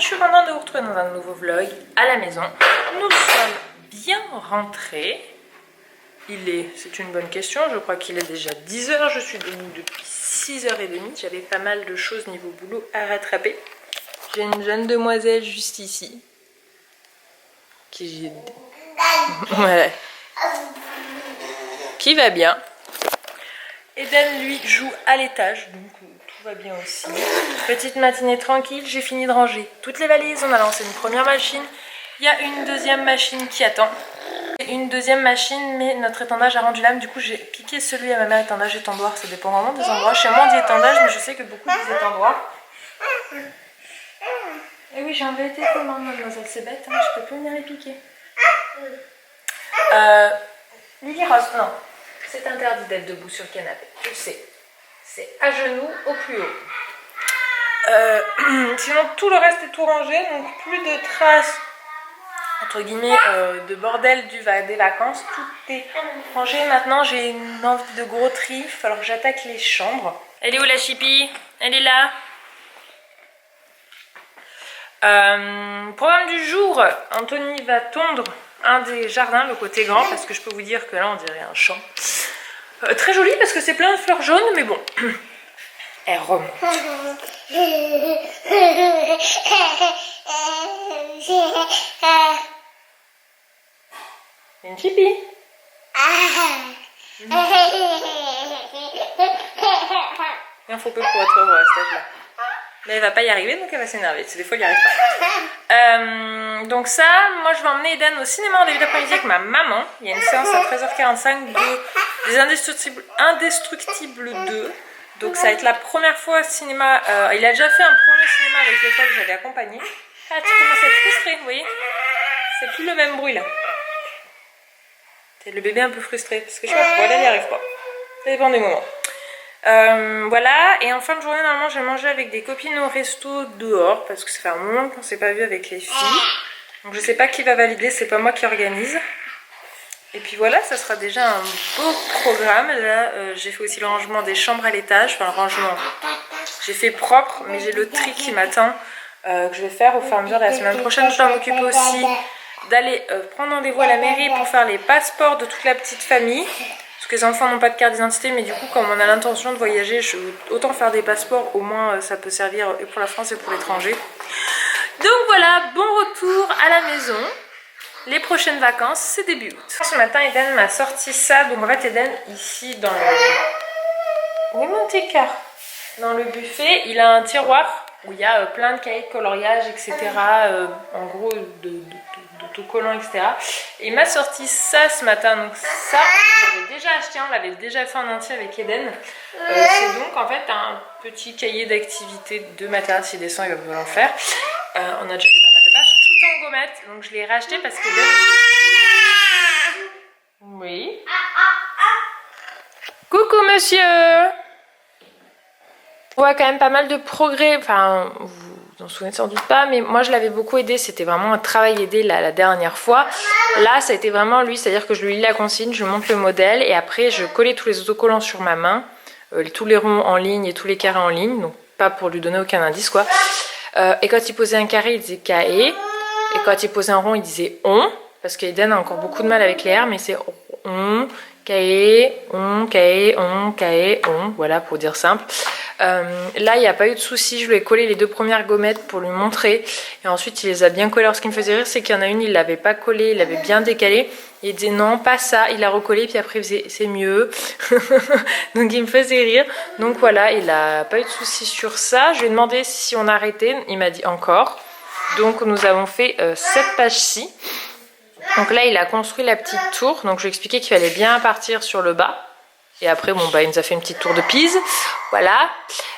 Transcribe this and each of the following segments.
je suis contente de vous retrouver dans un nouveau vlog à la maison. Nous sommes bien rentrés. C'est une bonne question, je crois qu'il est déjà 10 h, je suis debout depuis 6h30. J'avais pas mal de choses niveau boulot à rattraper. J'ai une jeune demoiselle juste ici. Ouais. Qui va bien. Eden lui joue à l'étage, donc tout va bien aussi. Petite matinée tranquille, j'ai fini de ranger toutes les valises. On a lancé une première machine. Il y a une deuxième machine qui attend. Une deuxième machine, mais notre étendage a rendu l'âme. Du coup, j'ai piqué celui à ma mère, étendage étendoir. Ça dépend vraiment des endroits. Chez moi, on dit étendage, mais je sais que beaucoup disent étendoir. Et oui, j'ai enlevé tes commandes, mademoiselle. C'est bête, hein, je peux plus venir les piquer. Lily Rose, non. C'est interdit d'être debout sur le canapé. Tu le sais. C'est à genoux au plus haut. Sinon, tout le reste est tout rangé. Donc, plus de traces entre guillemets de bordel des vacances. Tout est rangé. Maintenant j'ai une envie de gros tri, il va falloir que j'attaque les chambres. Elle est où la chipie? Elle est là. Programme du jour, Anthony va tondre un des jardins, le côté grand, parce que je peux vous dire que là on dirait un champ. Très joli parce que c'est plein de fleurs jaunes, mais bon. Elle remonte. Une chipie. Il en faut peu pour être heureux à cet âge-là. Mais elle va pas y arriver, donc elle va s'énerver. Des fois, elle n'y arrive pas. Donc ça, moi je vais emmener Eden au cinéma en début d'après-midi avec ma maman. Il y a une séance à 13h45 des Indestructibles 2. Donc ça va être la première fois au cinéma. Il a déjà fait un premier cinéma avec l'école que j'avais accompagné. Ah, tu commences à être frustrée, vous voyez? C'est plus le même bruit là. C'est le bébé un peu frustré parce que je sais pas pourquoi elle n'y arrive pas. Ça dépend des moments. Voilà, et en fin de journée, normalement, je vais manger avec des copines au resto dehors parce que ça fait un moment qu'on s'est pas vu avec les filles. Donc je sais pas qui va valider, c'est pas moi qui organise. Et puis voilà, ça sera déjà un beau programme. Là, j'ai fait aussi le rangement des chambres à l'étage. Enfin, le rangement, j'ai fait propre, mais j'ai le tri qui m'attend que je vais faire au fur et à mesure de la semaine prochaine. Je dois m'occuper aussi d'aller prendre rendez-vous à la mairie pour faire les passeports de toute la petite famille. Parce que les enfants n'ont pas de carte d'identité, mais du coup, comme on a l'intention de voyager, autant faire des passeports, au moins ça peut servir et pour la France et pour l'étranger. Donc voilà, bon retour à la maison. Les prochaines vacances, c'est début août. Ce matin, Eden m'a sorti ça. Donc en fait, Eden, ici, dans le... Oui, mon petit cœur. Dans le buffet, il a un tiroir où il y a plein de cahiers de coloriage, etc. En gros, d'autocollants, etc. Et il m'a sorti ça ce matin. Donc ça, j'avais déjà acheté, on l'avait déjà fait en entier avec Eden. C'est donc en fait un petit cahier d'activité de matériel. S'il descend, il va pouvoir en faire. On a déjà fait pas mal de pages, tout en gommette. Donc je l'ai racheté parce que Eden... Oui. Coucou monsieur. On voit quand même pas mal de progrès. Enfin, vous en souvenez sans doute pas, mais moi je l'avais beaucoup aidé. C'était vraiment un travail aidé la dernière fois. Là, ça a été vraiment lui, c'est-à-dire que je lui lis la consigne, je lui montre le modèle et après je collais tous les autocollants sur ma main, tous les ronds en ligne et tous les carrés en ligne, donc pas pour lui donner aucun indice quoi. Et quand il posait un carré, il disait KE. Et quand il posait un rond, il disait on. Parce qu'Eden a encore beaucoup de mal avec les R, mais c'est on, KE, on, KE, on, KE, on. Voilà, pour dire simple. Là, il n'y a pas eu de souci. Je lui ai collé les 2 premières gommettes pour lui montrer. Et ensuite, il les a bien collées. Alors, ce qui me faisait rire, c'est qu'il y en a une, il ne l'avait pas collée, il l'avait bien décalée. Il disait non, pas ça. Il l'a recollé, puis après, il faisait c'est mieux. Donc, il me faisait rire. Donc, voilà, il n'a pas eu de souci sur ça. Je lui ai demandé si on arrêtait. Il m'a dit encore. Donc, nous avons fait cette page-ci. Donc là, il a construit la petite tour. Donc, je lui ai expliqué qu'il fallait bien partir sur le bas. Et après, bon, bah, il nous a fait une petite tour de Pise. Voilà.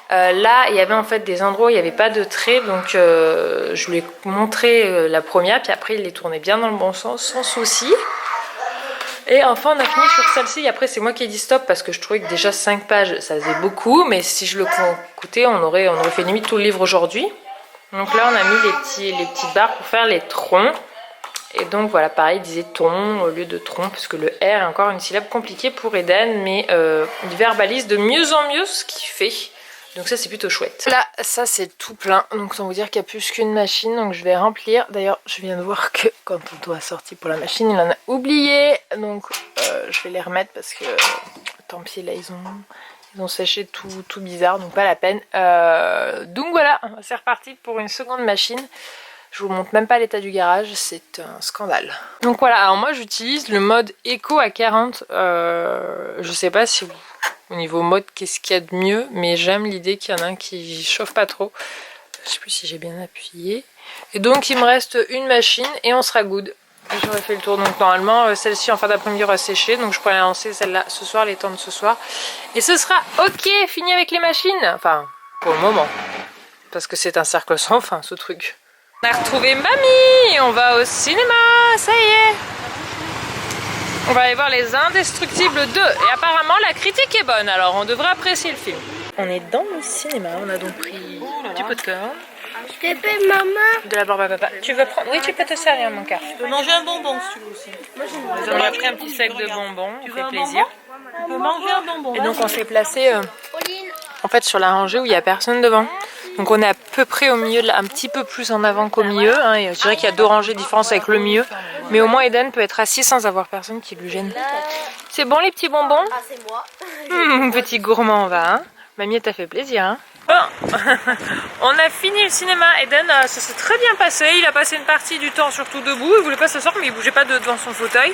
Là, il y avait en fait des endroits où il n'y avait pas de trait. Donc, je lui ai montré la première. Puis après, il les tournait bien dans le bon sens, sans souci. Et enfin, on a fini sur celle-ci. Après, c'est moi qui ai dit stop parce que je trouvais que déjà 5 pages, ça faisait beaucoup. Mais si je le coûtais, on aurait fait limite tout le livre aujourd'hui. Donc là, on a mis les petites barres pour faire les troncs. Et donc voilà, pareil, il disait ton au lieu de tronc, puisque le R est encore une syllabe compliquée pour Eden, mais il verbalise de mieux en mieux ce qu'il fait Donc ça c'est plutôt chouette. Là ça c'est tout plein, donc autant vous dire qu'il n'y a plus qu'une machine, donc je vais remplir. D'ailleurs je viens de voir que quand Tonton a sorti pour la machine il en a oublié, donc je vais les remettre parce que tant pis là ils ont séché tout bizarre, donc pas la peine. Donc voilà, c'est reparti pour une seconde machine. Je vous montre même pas l'état du garage, c'est un scandale. Donc voilà, alors moi j'utilise le mode éco à 40. Je sais pas si au niveau mode qu'est-ce qu'il y a de mieux, mais j'aime l'idée qu'il y en a un qui chauffe pas trop. Je sais plus si j'ai bien appuyé. Et donc il me reste une machine et on sera good. J'aurais fait le tour, donc normalement celle-ci en fin d'après-midi aura séché, donc je pourrais la lancer celle-là ce soir, les temps de ce soir. Et ce sera ok, fini avec les machines. Enfin, pour le moment. Parce que c'est un cercle sans fin ce truc. On a retrouvé mamie, on va au cinéma, ça y est. On va aller voir Les Indestructibles 2 et apparemment la critique est bonne, alors on devrait apprécier le film. On est dans le cinéma, on a donc pris du popcorn. De la barbe à papa. Tu veux prendre? Oui, tu peux te servir mon cœur. Tu peux manger un bonbon si tu veux aussi. On a pris un petit sac de bonbons, ça fait plaisir. Tu peux manger un bonbon. Et donc on s'est placé en fait sur la rangée où il n'y a personne devant. Donc on est à peu près au milieu, un petit peu plus en avant qu'au milieu. Hein, et je dirais qu'il y a 2 rangées de différence avec le milieu. Mais au moins Eden peut être assis sans avoir personne qui lui gêne. C'est bon les petits bonbons? Ah c'est moi. Petit gourmand on va. Hein. Mamie t'a fait plaisir. Hein. Bon, on a fini le cinéma. Eden, ça s'est très bien passé. Il a passé une partie du temps surtout debout. Il voulait pas s'asseoir, mais il bougeait pas devant son fauteuil.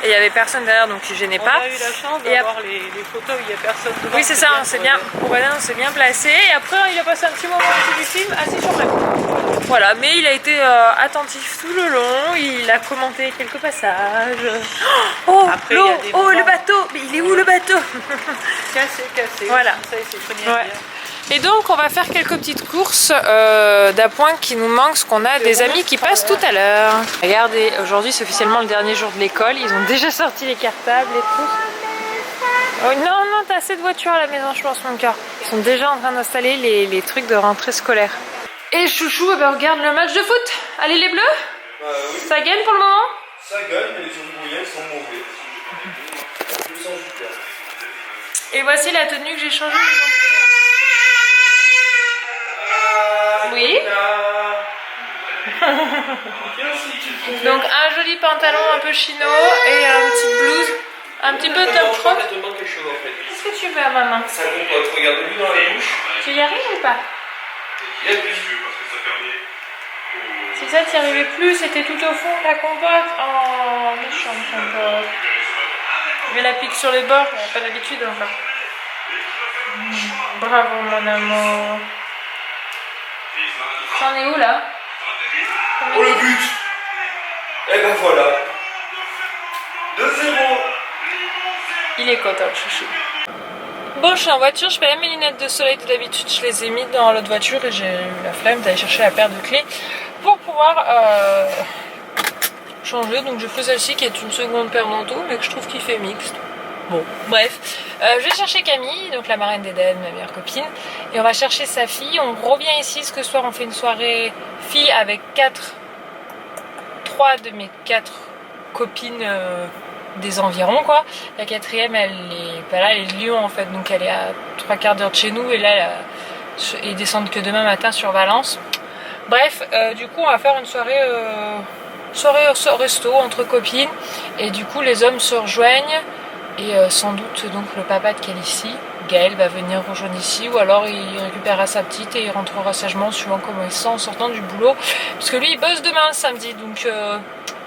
Et il y avait personne derrière, donc il gênait pas. On a eu la chance d'avoir les fauteuils où il n'y a personne devant. Oui, c'est ça, c'est bien. Pour Eden, on s'est bien placé. Et après, il a passé un petit moment du film assis sur la cour. Voilà, mais il a été attentif tout le long. Il a commenté quelques passages. Oh, Après, l'eau, il y a des oh, moments... le bateau. Mais il est où le bateau? Cassé. Voilà. Ça, il s'est très Ouais. bien. Et donc on va faire quelques petites courses d'appoint qui nous manquent, parce qu'on a des amis qui passent tout à l'heure. Regardez, aujourd'hui c'est officiellement le dernier jour de l'école, ils ont déjà sorti les cartables et tout. Oh, non, t'as assez de voitures à la maison, je pense mon cœur. Ils sont déjà en train d'installer les trucs de rentrée scolaire. Et chouchou, eh ben, regarde le match de foot. Allez les bleus, oui. ça gagne pour le moment? Ça gagne, mais les Uruguayens sont mauvais. Ils sont super. Et voici la tenue que j'ai changée. Oui. Donc un joli pantalon un peu chino et un petit blouse, un petit peu top crop. Qu'est-ce que tu veux à maman? Ça compote, regarde-lui dans la bouche. Tu y arrives ou pas? Si ça t'y arrivais plus, c'était tout au fond la compote. Oh, méchante compote. Je mets la pique sur les bords, on n'a pas d'habitude encore. Bravo mon amour. T'en es où là? Oh le but! Et ben voilà. 2-0. Il est content le chouchou. Bon, je suis en voiture, je mets mes lunettes de soleil de d'habitude, je les ai mis dans l'autre voiture et j'ai eu la flemme d'aller chercher la paire de clés pour pouvoir changer. Donc je fais celle-ci qui est une seconde paire d'anteaux mais que je trouve qu'il fait mixte. Bon, bref, je vais chercher Camille, donc la marraine d'Eden, ma meilleure copine, et on va chercher sa fille. On revient ici, parce que ce soir on fait une soirée fille avec 3 de mes 4 copines des environs quoi. La 4e elle est pas là, elle est de Lyon en fait, donc elle est à 3/4 d'heure de chez nous, et là ils descendent que demain matin sur Valence. Bref, du coup on va faire une soirée resto entre copines, et du coup les hommes se rejoignent. Et sans doute donc le papa de Calici, Gaël, va venir rejoindre ici, ou alors il récupérera sa petite et il rentrera sagement suivant comment il se sent en sortant du boulot. Parce que lui il bosse demain samedi, donc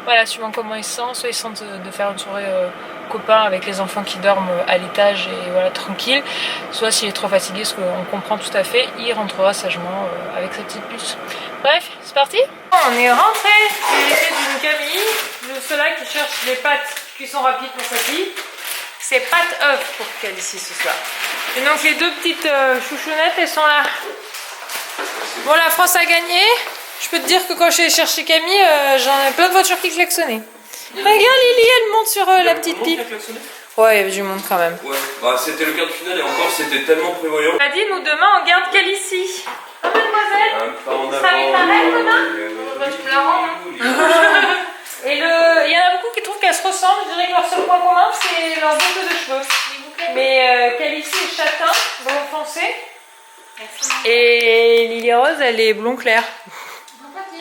voilà, suivant comment il se sent, soit il sent de faire une soirée copain avec les enfants qui dorment à l'étage et voilà tranquille, soit s'il est trop fatigué, ce qu'on comprend tout à fait, il rentrera sagement avec sa petite puce. Bref, c'est parti. On est rentré du lycée d'une Camille, de ceux-là qui cherchent les pâtes cuisson rapide pour sa fille. C'est pâte œuf pour Calici ce soir. Et donc les 2 petites chouchounettes, elles sont là. Bon, la France a gagné. Je peux te dire que quand je suis allée chercher Camille, j'en ai plein de voitures qui klaxonnaient. Regarde Lily, elle monte sur la petite pipe. Ouais, il y avait du monde quand même. Ouais, bah c'était le quart de finale et encore c'était tellement prévoyant. Elle a dit nous demain on garde Calici. Oh mademoiselle, Pas en ça va être pareil demain? Bah, tu me la rends, hein. Et il y en a beaucoup qui trouvent qu'elles se ressemblent. Je dirais que leur seul point commun c'est leur boucle de cheveux. Mais Calici est châtain, blond foncé. Et Lily Rose, elle est blond clair.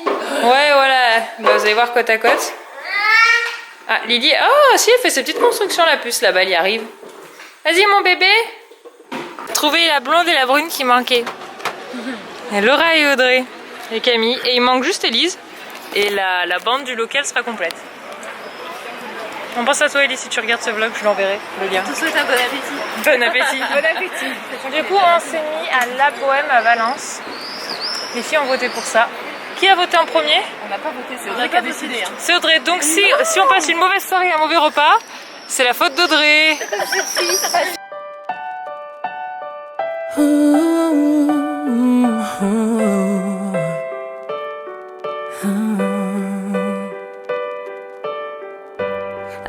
Ouais, voilà. Bah, vous allez voir côte à côte. Ah, Lily. Oh, si, elle fait ses petites constructions, la puce, là-bas, elle y arrive. Vas-y, mon bébé. Trouver la blonde et la brune qui manquaient. Il y a Laura et Audrey. Et Camille. Et il manque juste Elise. Et la bande du local sera complète. On pense à toi, Elise, si tu regardes ce vlog, je l'enverrai, le lien. Je te souhaite un bon appétit. Bon appétit. Bon appétit. Du coup, on s'est mis à La Bohème à Valence. Les filles ont voté pour ça. Qui a voté en premier? On n'a pas voté, c'est Audrey qui a décidé. Hein. C'est Audrey. Donc si on passe une mauvaise soirée et un mauvais repas, c'est la faute d'Audrey.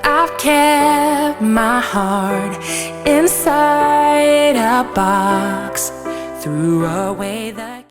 I've kept my heart inside a box, threw away the